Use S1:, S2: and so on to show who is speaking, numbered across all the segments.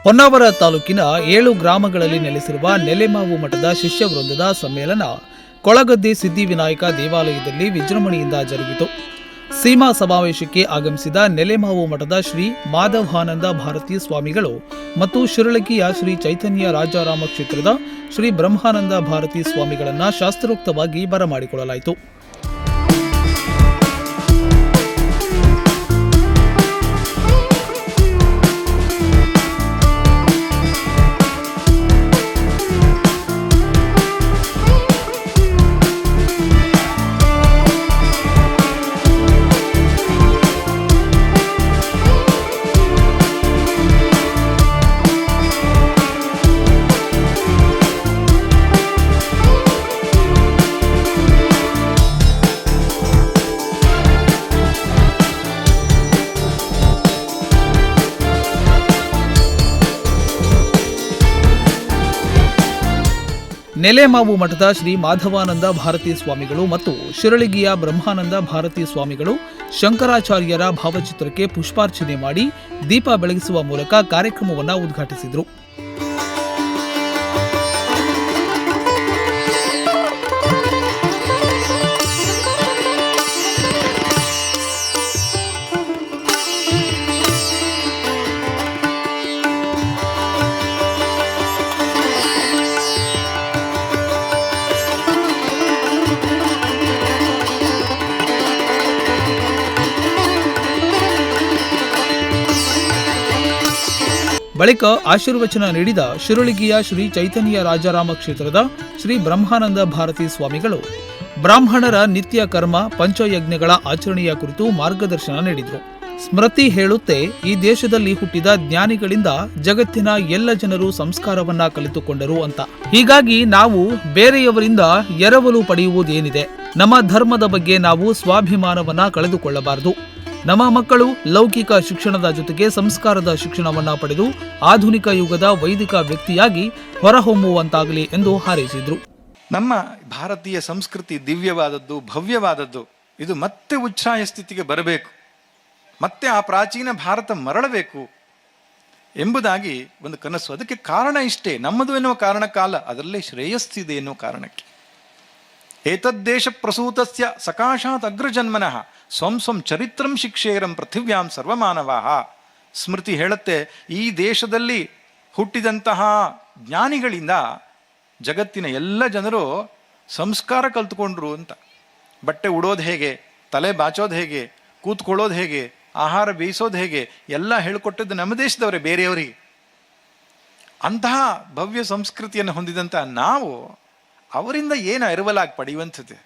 S1: ಹೊನ್ನಾವರ ತಾಲೂಕಿನ 7 ಗ್ರಾಮಗಳಲ್ಲಿ ನೆಲೆಸಿರುವ ನೆಲೆಮಾವು ಮಠದ ಶಿಷ್ಯ ವೃಂದದ ಸಮ್ಮೇಳನ ಕೊಳಗದ್ದೆ ಸಿದ್ಧಿವಿನಾಯಕ ದೇವಾಲಯದಲ್ಲಿ ವಿಜೃಂಭಣೆಯಿಂದ ಜರುಗಿತು. ಸೀಮಾ ಸಮಾವೇಶಕ್ಕೆ ಆಗಮಿಸಿದ ನೆಲೆಮಾವು ಮಠದ ಶ್ರೀ ಮಾಧವಾನಂದ ಭಾರತೀ ಸ್ವಾಮಿಗಳು ಮತ್ತು ಶಿರಳಗಿಯ ಶ್ರೀ ಚೈತನ್ಯ ರಾಜಾರಾಮ ಕ್ಷೇತ್ರದ ಶ್ರೀ ಬ್ರಹ್ಮಾನಂದ ಭಾರತೀ ಸ್ವಾಮಿಗಳನ್ನು ಶಾಸ್ತ್ರೋಕ್ತವಾಗಿ ಬರಮಾಡಿಕೊಳ್ಳಲಾಯಿತು. ನೆಲೆಮಾವು ಮಠದ ಶ್ರೀ ಮಾಧವಾನಂದ ಭಾರತೀ ಸ್ವಾಮಿಗಳು ಮತ್ತು ಶಿರಳಗಿಯ ಬ್ರಹ್ಮಾನಂದ ಭಾರತೀ ಸ್ವಾಮಿಗಳು ಶಂಕರಾಚಾರ್ಯರ ಭಾವಚಿತ್ರಕ್ಕೆ ಪುಷ್ಪಾರ್ಚನೆ ಮಾಡಿ ದೀಪ ಬೆಳಗಿಸುವ ಮೂಲಕ ಕಾರ್ಯಕ್ರಮವನ್ನು ಉದ್ಘಾಟಿಸಿದರು. ಬಳಿಕ ಆಶೀರ್ವಚನ ನೀಡಿದ ಶಿರಳಗಿಯ ಶ್ರೀ ಚೈತನ್ಯ ರಾಜಾರಾಮ ಕ್ಷೇತ್ರದ ಶ್ರೀ ಬ್ರಹ್ಮಾನಂದ ಭಾರತೀ ಸ್ವಾಮಿಗಳು ಬ್ರಾಹ್ಮಣರ ನಿತ್ಯ ಕರ್ಮ ಪಂಚಯಜ್ಞಗಳ ಆಚರಣೆಯ ಕುರಿತು ಮಾರ್ಗದರ್ಶನ ನೀಡಿದರು. ಸ್ಮೃತಿ ಹೇಳುತ್ತೆ, ಈ ದೇಶದಲ್ಲಿ ಹುಟ್ಟಿದ ಜ್ಞಾನಿಗಳಿಂದ ಜಗತ್ತಿನ ಎಲ್ಲ ಜನರು ಸಂಸ್ಕಾರವನ್ನ ಕಲಿತುಕೊಂಡರು ಅಂತ. ಹೀಗಾಗಿ ನಾವು ಬೇರೆಯವರಿಂದ ಎರವಲು ಪಡೆಯುವುದೇನಿದೆ? ನಮ್ಮ ಧರ್ಮದ ಬಗ್ಗೆ ನಾವು ಸ್ವಾಭಿಮಾನವನ್ನ ಕಳೆದುಕೊಳ್ಳಬಾರದು. ನಮ್ಮ ಮಕ್ಕಳು ಲೌಕಿಕ ಶಿಕ್ಷಣದ ಜೊತೆಗೆ ಸಂಸ್ಕಾರದ ಶಿಕ್ಷಣವನ್ನ ಪಡೆದು ಆಧುನಿಕ ಯುಗದ ವೈದಿಕ ವ್ಯಕ್ತಿಯಾಗಿ ಹೊರಹೊಮ್ಮುವಂತಾಗಲಿ ಎಂದು ಹಾರೈಸಿದ್ರು.
S2: ನಮ್ಮ ಭಾರತೀಯ ಸಂಸ್ಕೃತಿ ದಿವ್ಯವಾದದ್ದು, ಭವ್ಯವಾದದ್ದು. ಇದು ಮತ್ತೆ ಉಚ್ಛ್ರಾಯ ಸ್ಥಿತಿಗೆ ಬರಬೇಕು, ಮತ್ತೆ ಆ ಪ್ರಾಚೀನ ಭಾರತ ಮರಳಬೇಕು ಎಂಬುದಾಗಿ ಒಂದು ಕನಸು. ಅದಕ್ಕೆ ಕಾರಣ ಇಷ್ಟೇ, ನಮ್ಮದು ಎನ್ನುವ ಕಾರಣಕ್ಕಲ್ಲ, ಅದರಲ್ಲೇ ಶ್ರೇಯಸ್ಸಿದೆ ಎನ್ನುವ ಕಾರಣಕ್ಕೆ. ಏತದ್ದೇಶ ಪ್ರಸೂತಸ್ಯ ಸಕಾಶಾತ್ ಅಗ್ರಜನ್ಮನಃ ಸ್ವಂ ಸ್ವಂ ಚರಿತ್ರಂ ಶಿಕ್ಷೇರಂ ಪೃಥಿವ್ಯಾಂ ಸರ್ವಮಾನವಾಹ. ಸ್ಮೃತಿ ಹೇಳುತ್ತೆ, ಈ ದೇಶದಲ್ಲಿ ಹುಟ್ಟಿದಂತಹ ಜ್ಞಾನಿಗಳಿಂದ ಜಗತ್ತಿನ ಎಲ್ಲ ಜನರು ಸಂಸ್ಕಾರ ಕಲ್ತ್ಕೊಂಡ್ರು ಅಂತ. ಬಟ್ಟೆ ಉಡೋದು ಹೇಗೆ, ತಲೆ ಬಾಚೋದು ಹೇಗೆ, ಕೂತ್ಕೊಳ್ಳೋದು ಹೇಗೆ, ಆಹಾರ ಬೇಯಿಸೋದು ಹೇಗೆ ಎಲ್ಲ ಹೇಳಿಕೊಟ್ಟದ್ದು ನಮ್ಮ ದೇಶದವರೇ, ಬೇರೆಯವರಿಗೆ. ಅಂತಹ ಭವ್ಯ ಸಂಸ್ಕೃತಿಯನ್ನು ಹೊಂದಿದಂಥ ನಾವು ಅವರಿಂದ ಏನು ಎರವಲಾಗಿ ಪಡೆಯುವಂಥದ್ದು?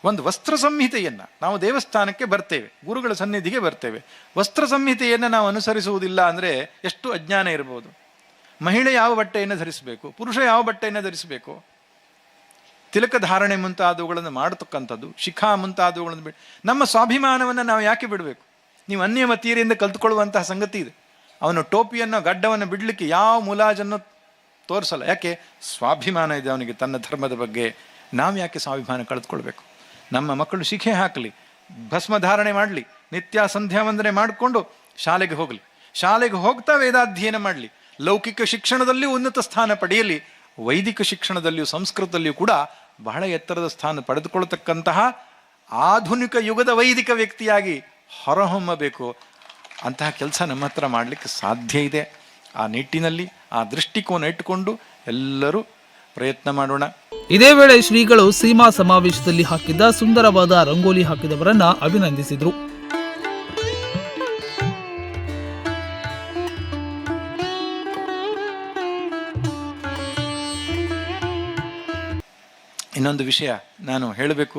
S2: ಒಂದು ವಸ್ತ್ರ ಸಂಹಿತೆಯನ್ನು, ನಾವು ದೇವಸ್ಥಾನಕ್ಕೆ ಬರ್ತೇವೆ, ಗುರುಗಳ ಸನ್ನಿಧಿಗೆ ಬರ್ತೇವೆ, ವಸ್ತ್ರ ಸಂಹಿತೆಯನ್ನು ನಾವು ಅನುಸರಿಸುವುದಿಲ್ಲ ಅಂದರೆ ಎಷ್ಟು ಅಜ್ಞಾನ ಇರಬಹುದು. ಮಹಿಳೆ ಯಾವ ಬಟ್ಟೆಯನ್ನು ಧರಿಸಬೇಕು, ಪುರುಷ ಯಾವ ಬಟ್ಟೆಯನ್ನು ಧರಿಸಬೇಕು, ತಿಲಕ ಧಾರಣೆ ಮುಂತಾದವುಗಳನ್ನು ಮಾಡತಕ್ಕಂಥದ್ದು, ಶಿಖಾ ಮುಂತಾದವುಗಳನ್ನು ಬಿಟ್ಟು ನಮ್ಮ ಸ್ವಾಭಿಮಾನವನ್ನು ನಾವು ಯಾಕೆ ಬಿಡಬೇಕು? ನೀವು ಅನ್ಯಮತೀಯರಿಂದ ಕಲ್ತ್ಕೊಳ್ಳುವಂತಹ ಸಂಗತಿ ಇದೆ. ಅವನು ಟೋಪಿಯನ್ನು ಗಡ್ಡವನ್ನು ಬಿಡಲಿಕ್ಕೆ ಯಾವ ಮುಲಾಜನ್ನು ತೋರಿಸಲ್ಲ. ಯಾಕೆ? ಸ್ವಾಭಿಮಾನ ಇದೆ ಅವನಿಗೆ ತನ್ನ ಧರ್ಮದ ಬಗ್ಗೆ. ನಾವು ಯಾಕೆ ಸ್ವಾಭಿಮಾನ ಕಳೆದುಕೊಳ್ಬೇಕು? ನಮ್ಮ ಮಕ್ಕಳು ಶಿಖೆ ಹಾಕಲಿ, ಭಸ್ಮ ಧಾರಣೆ ಮಾಡಲಿ, ನಿತ್ಯ ಸಂಧ್ಯಾ ವಂದನೆ ಮಾಡಿಕೊಂಡು ಶಾಲೆಗೆ ಹೋಗಲಿ, ಶಾಲೆಗೆ ಹೋಗ್ತಾ ವೇದಾಧ್ಯಯನ ಮಾಡಲಿ, ಲೌಕಿಕ ಶಿಕ್ಷಣದಲ್ಲಿಯೂ ಉನ್ನತ ಸ್ಥಾನ ಪಡೆಯಲಿ, ವೈದಿಕ ಶಿಕ್ಷಣದಲ್ಲಿಯೂ ಸಂಸ್ಕೃತದಲ್ಲಿಯೂ ಕೂಡ ಬಹಳ ಎತ್ತರದ ಸ್ಥಾನ ಪಡೆದುಕೊಳ್ಳತಕ್ಕಂತಹ ಆಧುನಿಕ ಯುಗದ ವೈದಿಕ ವ್ಯಕ್ತಿಯಾಗಿ ಹೊರಹೊಮ್ಮಬೇಕು. ಅಂತಹ ಕೆಲಸ ನಮ್ಮ ಹತ್ರ ಮಾಡಲಿಕ್ಕೆ ಸಾಧ್ಯ ಇದೆ. ಆ ನಿಟ್ಟಿನಲ್ಲಿ ಆ ದೃಷ್ಟಿಕೋನ ಇಟ್ಟುಕೊಂಡು ಎಲ್ಲರೂ ಪ್ರಯತ್ನ ಮಾಡೋಣ.
S1: ಇದೇ ವೇಳೆ ಶ್ರೀಗಳು ಸೀಮಾ ಸಮಾವೇಶದಲ್ಲಿ ಹಾಕಿದ್ದ ಸುಂದರವಾದ ರಂಗೋಲಿ ಹಾಕಿದವರನ್ನ ಅಭಿನಂದಿಸಿದರು.
S2: ಇನ್ನೊಂದು ವಿಷಯ ನಾನು ಹೇಳಬೇಕು.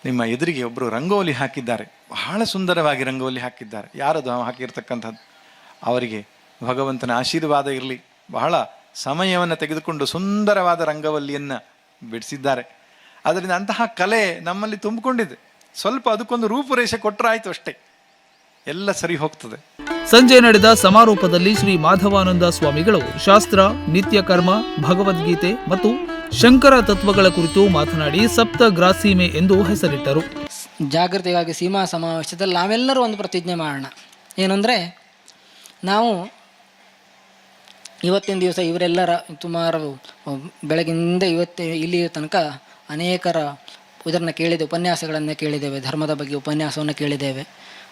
S2: ನಿಮ್ಮ ಎದುರಿಗೆ ಒಬ್ಬರು ರಂಗೋಲಿ ಹಾಕಿದ್ದಾರೆ, ಬಹಳ ಸುಂದರವಾಗಿ ರಂಗೋಲಿ ಹಾಕಿದ್ದಾರೆ. ಯಾರದು ಹಾಕಿರ್ತಕ್ಕಂಥದ್ದು? ಅವರಿಗೆ ಭಗವಂತನ ಆಶೀರ್ವಾದ ಇರಲಿ. ಬಹಳ ಸಮಯವನ್ನು ತೆಗೆದುಕೊಂಡು ಸುಂದರವಾದ ರಂಗವಲ್ಲಿಯನ್ನು ಬಿಡಿಸಿದ್ದಾರೆ. ಅದರಿಂದ ಅಂತಹ ಕಲೆ ನಮ್ಮಲ್ಲಿ ತುಂಬಿಕೊಂಡಿದೆ. ಸ್ವಲ್ಪ ಅದಕ್ಕೊಂದು ರೂಪುರೇಷೆ ಕೊಟ್ಟರಾಯ್ತು ಅಷ್ಟೇ, ಎಲ್ಲ ಸರಿ ಹೋಗ್ತದೆ.
S1: ಸಂಜೆ ನಡೆದ ಸಮಾರೋಪದಲ್ಲಿ ಶ್ರೀ ಮಾಧವಾನಂದ ಸ್ವಾಮಿಗಳು ಶಾಸ್ತ್ರ, ನಿತ್ಯ ಕರ್ಮ, ಭಗವದ್ಗೀತೆ ಮತ್ತು ಶಂಕರ ತತ್ವಗಳ ಕುರಿತು ಮಾತನಾಡಿ ಸಪ್ತಗ್ರಾಸೀಮೆ ಎಂದು ಹೆಸರಿಟ್ಟರು.
S3: ಜಾಗೃತಿಗಾಗಿ ಸೀಮಾ ಸಮಾವೇಶದಲ್ಲಿ ನಾವೆಲ್ಲರೂ ಒಂದು ಪ್ರತಿಜ್ಞೆ ಮಾಡೋಣ. ಏನಂದರೆ, ನಾವು ಇವತ್ತಿನ ದಿವಸ ಇವರೆಲ್ಲರ ಸುಮಾರು ಬೆಳಗಿನಿಂದ ಇಲ್ಲಿ ತನಕ ಅನೇಕರ ಇದನ್ನು ಕೇಳಿದ್ದೇವೆ, ಉಪನ್ಯಾಸಗಳನ್ನು ಕೇಳಿದ್ದೇವೆ, ಧರ್ಮದ ಬಗ್ಗೆ ಉಪನ್ಯಾಸವನ್ನು ಕೇಳಿದ್ದೇವೆ.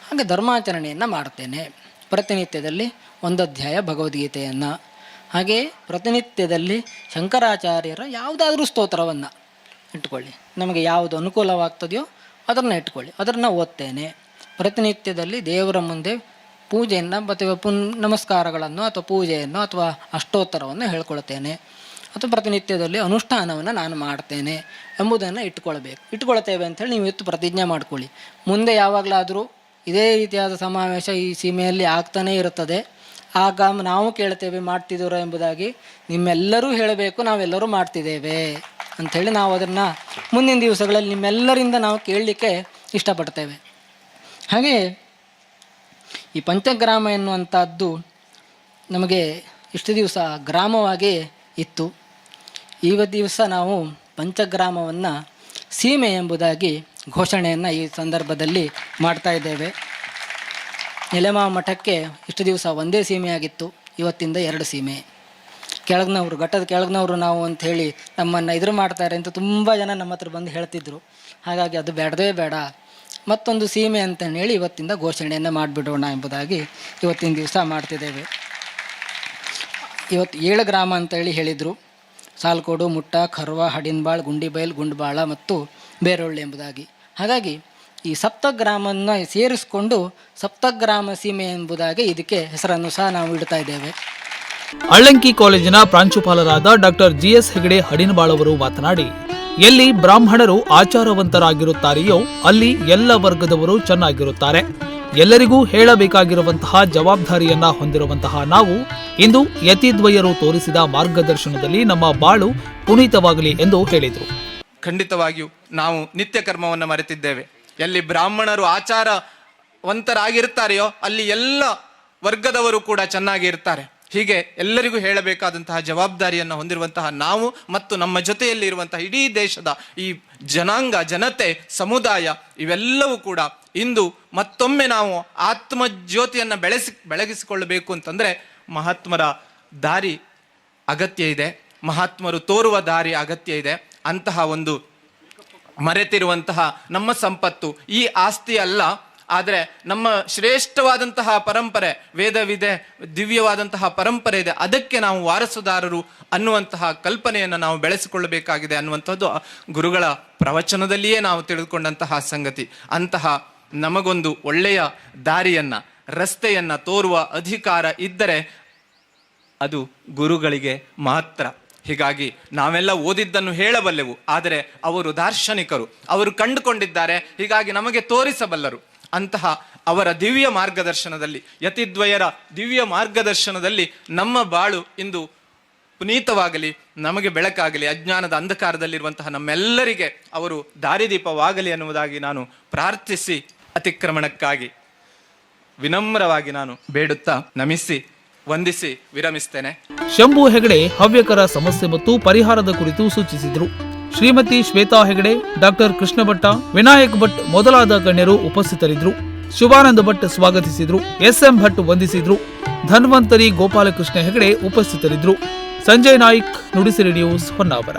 S3: ಹಾಗೆ ಧರ್ಮಾಚರಣೆಯನ್ನು ಮಾಡ್ತೇನೆ. ಪ್ರತಿನಿತ್ಯದಲ್ಲಿ ಒಂದು ಅಧ್ಯಾಯ ಭಗವದ್ಗೀತೆಯನ್ನು, ಹಾಗೆ ಪ್ರತಿನಿತ್ಯದಲ್ಲಿ ಶಂಕರಾಚಾರ್ಯರ ಯಾವುದಾದ್ರೂ ಸ್ತೋತ್ರವನ್ನು ಇಟ್ಕೊಳ್ಳಿ, ನಮಗೆ ಯಾವುದು ಅನುಕೂಲವಾಗ್ತದೆಯೋ ಅದನ್ನು ಇಟ್ಕೊಳ್ಳಿ, ಅದನ್ನು ಓದ್ತೇನೆ. ಪ್ರತಿನಿತ್ಯದಲ್ಲಿ ದೇವರ ಮುಂದೆ ಪೂಜೆಯನ್ನು ಮತ್ತು ನಮಸ್ಕಾರಗಳನ್ನು ಅಥವಾ ಪೂಜೆಯನ್ನು ಅಥವಾ ಅಷ್ಟೋತ್ತರವನ್ನು ಹೇಳ್ಕೊಳ್ತೇನೆ. ಅಥವಾ ಪ್ರತಿನಿತ್ಯದಲ್ಲಿ ಅನುಷ್ಠಾನವನ್ನು ನಾನು ಮಾಡ್ತೇನೆ ಎಂಬುದನ್ನು ಇಟ್ಕೊಳ್ತೇವೆ ಅಂಥೇಳಿ ನೀವು ಇವತ್ತು ಪ್ರತಿಜ್ಞೆ ಮಾಡ್ಕೊಳ್ಳಿ. ಮುಂದೆ ಯಾವಾಗಲಾದರೂ ಇದೇ ರೀತಿಯಾದ ಸಮಾವೇಶ ಈ ಸೀಮೆಯಲ್ಲಿ ಆಗ್ತಾನೇ ಇರುತ್ತದೆ. ಆಗ ನಾವು ಕೇಳ್ತೇವೆ ಮಾಡ್ತಿದ್ದೀರೋ ಎಂಬುದಾಗಿ ನಿಮ್ಮೆಲ್ಲರೂ ಹೇಳಬೇಕು, ನಾವೆಲ್ಲರೂ ಮಾಡ್ತಿದ್ದೇವೆ ಅಂಥೇಳಿ ನಾವು ಅದನ್ನು ಮುಂದಿನ ದಿವಸಗಳಲ್ಲಿ ನಿಮ್ಮೆಲ್ಲರಿಂದ ನಾವು ಕೇಳಲಿಕ್ಕೆ ಇಷ್ಟಪಡ್ತೇವೆ. ಹಾಗೆ ಈ ಪಂಚಗ್ರಾಮ ಎನ್ನುವಂಥದ್ದು ನಮಗೆ ಇಷ್ಟು ದಿವಸ ಗ್ರಾಮವಾಗಿ ಇತ್ತು. ಇವತ್ತು ದಿವಸ ನಾವು ಪಂಚಗ್ರಾಮವನ್ನು ಸೀಮೆ ಎಂಬುದಾಗಿ ಘೋಷಣೆಯನ್ನು ಈ ಸಂದರ್ಭದಲ್ಲಿ ಮಾಡ್ತಾ ಇದ್ದೇವೆ. ನೆಲೆಮಾವ ಮಠಕ್ಕೆ ಇಷ್ಟು ದಿವಸ ಒಂದೇ ಸೀಮೆಯಾಗಿತ್ತು, ಇವತ್ತಿಂದ 2 ಸೀಮೆ. ಕೆಳಗ್ನವರು, ಘಟ್ಟದ ಕೆಳಗ್ನವರು ನಾವು ಅಂಥೇಳಿ ನಮ್ಮನ್ನು ಎದುರು ಮಾಡ್ತಾರೆ ಅಂತ ತುಂಬ ಜನ ನಮ್ಮ ಹತ್ರ ಬಂದು ಹೇಳ್ತಿದ್ರು. ಹಾಗಾಗಿ ಅದು ಬೇಡದೇ ಬೇಡ, ಮತ್ತೊಂದು ಸೀಮೆ ಅಂತೇಳಿ ಇವತ್ತಿಂದ ಘೋಷಣೆಯನ್ನು ಮಾಡಿಬಿಡೋಣ ಎಂಬುದಾಗಿ ಇವತ್ತಿನ ದಿವಸ ಮಾಡ್ತಿದ್ದೇವೆ. ಇವತ್ತು 7 ಗ್ರಾಮ ಅಂತೇಳಿ ಹೇಳಿದರು. ಸಾಲ್ಕೋಡು, ಮುಟ್ಟ, ಖರ್ವ, ಹಡಿನ್ಬಾಳ್, ಗುಂಡಿಬೈಲ್, ಗುಂಡ್ಬಾಳ ಮತ್ತು ಬೇರೊಳ್ಳಿ ಎಂಬುದಾಗಿ. ಹಾಗಾಗಿ ಈ ಸಪ್ತಗ್ರಾಮವನ್ನು ಸೇರಿಸಿಕೊಂಡು ಸಪ್ತಗ್ರಾಮ ಸೀಮೆ ಎಂಬುದಾಗಿ ಇದಕ್ಕೆ ಹೆಸರನ್ನು ಸಹ ನಾವು ಇಡ್ತಾ ಇದ್ದೇವೆ.
S1: ಅಳ್ಳಂಕಿ ಕಾಲೇಜಿನ ಪ್ರಾಂಶುಪಾಲರಾದ ಡಾಕ್ಟರ್ GS ಹೆಗಡೆ ಹಡಿನ್ಬಾಳ್ ಅವರು ಮಾತನಾಡಿ, ಎಲ್ಲಿ ಬ್ರಾಹ್ಮಣರು ಆಚಾರವಂತರಾಗಿರುತ್ತಾರೆಯೋ ಅಲ್ಲಿ ಎಲ್ಲ ವರ್ಗದವರು ಚೆನ್ನಾಗಿರುತ್ತಾರೆ. ಎಲ್ಲರಿಗೂ ಹೇಳಬೇಕಾಗಿರುವಂತಹ ಜವಾಬ್ದಾರಿಯನ್ನ ಹೊಂದಿರುವಂತಹ ನಾವು ಇಂದು ಯತಿದ್ವಯರು ತೋರಿಸಿದ ಮಾರ್ಗದರ್ಶನದಲ್ಲಿ ನಮ್ಮ ಬಾಳು ಪುನೀತವಾಗಲಿ ಎಂದು ಹೇಳಿದರು.
S4: ಖಂಡಿತವಾಗಿಯೂ ನಾವು ನಿತ್ಯ ಕರ್ಮವನ್ನು ಮರೆತಿದ್ದೇವೆ. ಎಲ್ಲಿ ಬ್ರಾಹ್ಮಣರು ಆಚಾರವಂತರಾಗಿರ್ತಾರೆಯೋ ಅಲ್ಲಿ ಎಲ್ಲ ವರ್ಗದವರು ಕೂಡ ಚೆನ್ನಾಗಿ ಇರ್ತಾರೆ. ಹೀಗೆ ಎಲ್ಲರಿಗೂ ಹೇಳಬೇಕಾದಂತಹ ಜವಾಬ್ದಾರಿಯನ್ನು ಹೊಂದಿರುವಂತಹ ನಾವು ಮತ್ತು ನಮ್ಮ ಜೊತೆಯಲ್ಲಿ ಇರುವಂತಹ ಇಡೀ ದೇಶದ ಈ ಜನಾಂಗ, ಜನತೆ, ಸಮುದಾಯ ಇವೆಲ್ಲವೂ ಕೂಡ ಇಂದು ಮತ್ತೊಮ್ಮೆ ನಾವು ಆತ್ಮಜ್ಯೋತಿಯನ್ನು ಬೆಳಗಿಸಿಕೊಳ್ಳಬೇಕು ಅಂತಂದರೆ ಮಹಾತ್ಮರ ದಾರಿ ಅಗತ್ಯ ಇದೆ, ಮಹಾತ್ಮರು ತೋರುವ ದಾರಿ ಅಗತ್ಯ ಇದೆ. ಅಂತಹ ಒಂದು ಮರೆತಿರುವಂತಹ ನಮ್ಮ ಸಂಪತ್ತು ಈ ಆಸ್ತಿ ಅಲ್ಲ, ಆದರೆ ನಮ್ಮ ಶ್ರೇಷ್ಠವಾದಂತಹ ಪರಂಪರೆ, ವೇದವಿದೆ, ದಿವ್ಯವಾದಂತಹ ಪರಂಪರೆ ಇದೆ, ಅದಕ್ಕೆ ನಾವು ವಾರಸುದಾರರು ಅನ್ನುವಂತಹ ಕಲ್ಪನೆಯನ್ನು ನಾವು ಬೆಳೆಸಿಕೊಳ್ಳಬೇಕಾಗಿದೆ ಅನ್ನುವಂಥದ್ದು ಗುರುಗಳ ಪ್ರವಚನದಲ್ಲಿಯೇ ನಾವು ತಿಳಿದುಕೊಂಡಂತಹ ಸಂಗತಿ. ಅಂತಹ ನಮಗೊಂದು ಒಳ್ಳೆಯ ದಾರಿಯನ್ನು, ರಸ್ತೆಯನ್ನು ತೋರುವ ಅಧಿಕಾರ ಇದ್ದರೆ ಅದು ಗುರುಗಳಿಗೆ ಮಾತ್ರ. ಹೀಗಾಗಿ ನಾವೆಲ್ಲ ಓದಿದ್ದನ್ನು ಹೇಳಬಲ್ಲೆವು, ಆದರೆ ಅವರು ದಾರ್ಶನಿಕರು, ಅವರು ಕಂಡುಕೊಂಡಿದ್ದಾರೆ, ಹೀಗಾಗಿ ನಮಗೆ ತೋರಿಸಬಲ್ಲರು. ಅಂತಹ ಅವರ ದಿವ್ಯ ಮಾರ್ಗದರ್ಶನದಲ್ಲಿ, ಯತಿದ್ವಯರ ದಿವ್ಯ ಮಾರ್ಗದರ್ಶನದಲ್ಲಿ ನಮ್ಮ ಬಾಳು ಇಂದು ಪುನೀತವಾಗಲಿ, ನಮಗೆ ಬೆಳಕಾಗಲಿ, ಅಜ್ಞಾನದ ಅಂಧಕಾರದಲ್ಲಿರುವಂತಹ ನಮ್ಮೆಲ್ಲರಿಗೆ ಅವರು ದಾರಿದೀಪವಾಗಲಿ ಅನ್ನುವುದಾಗಿ ನಾನು ಪ್ರಾರ್ಥಿಸಿ ಅತಿಕ್ರಮಣಕ್ಕಾಗಿ ವಿನಮ್ರವಾಗಿ ನಾನು ಬೇಡುತ್ತಾ ನಮಿಸಿ ವಂದಿಸಿ ವಿರಮಿಸ್ತೇನೆ.
S1: ಶಂಭು ಹೆಗಡೆ ಹವ್ಯಕರ ಸಮಸ್ಯೆ ಮತ್ತು ಪರಿಹಾರದ ಕುರಿತು ಸೂಚಿಸಿದರು. ಶ್ರೀಮತಿ ಶ್ವೇತಾ ಹೆಗಡೆ, ಡಾಕ್ಟರ್ ಕೃಷ್ಣ ಭಟ್ಟ, ವಿನಾಯಕ್ ಭಟ್ ಮೊದಲಾದ ಗಣ್ಯರು ಉಪಸ್ಥಿತರಿದ್ದರು. ಶಿವಾನಂದ ಭಟ್ ಸ್ವಾಗತಿಸಿದ್ರು. SM ಭಟ್ ವಂದಿಸಿದ್ರು. ಧನ್ವಂತರಿ ಗೋಪಾಲಕೃಷ್ಣ ಹೆಗಡೆ ಉಪಸ್ಥಿತರಿದ್ದರು. ಸಂಜಯ್ ನಾಯ್ಕ್, ನುಡಿಸಿರಿ ನ್ಯೂಸ್, ಹೊನ್ನಾವರ.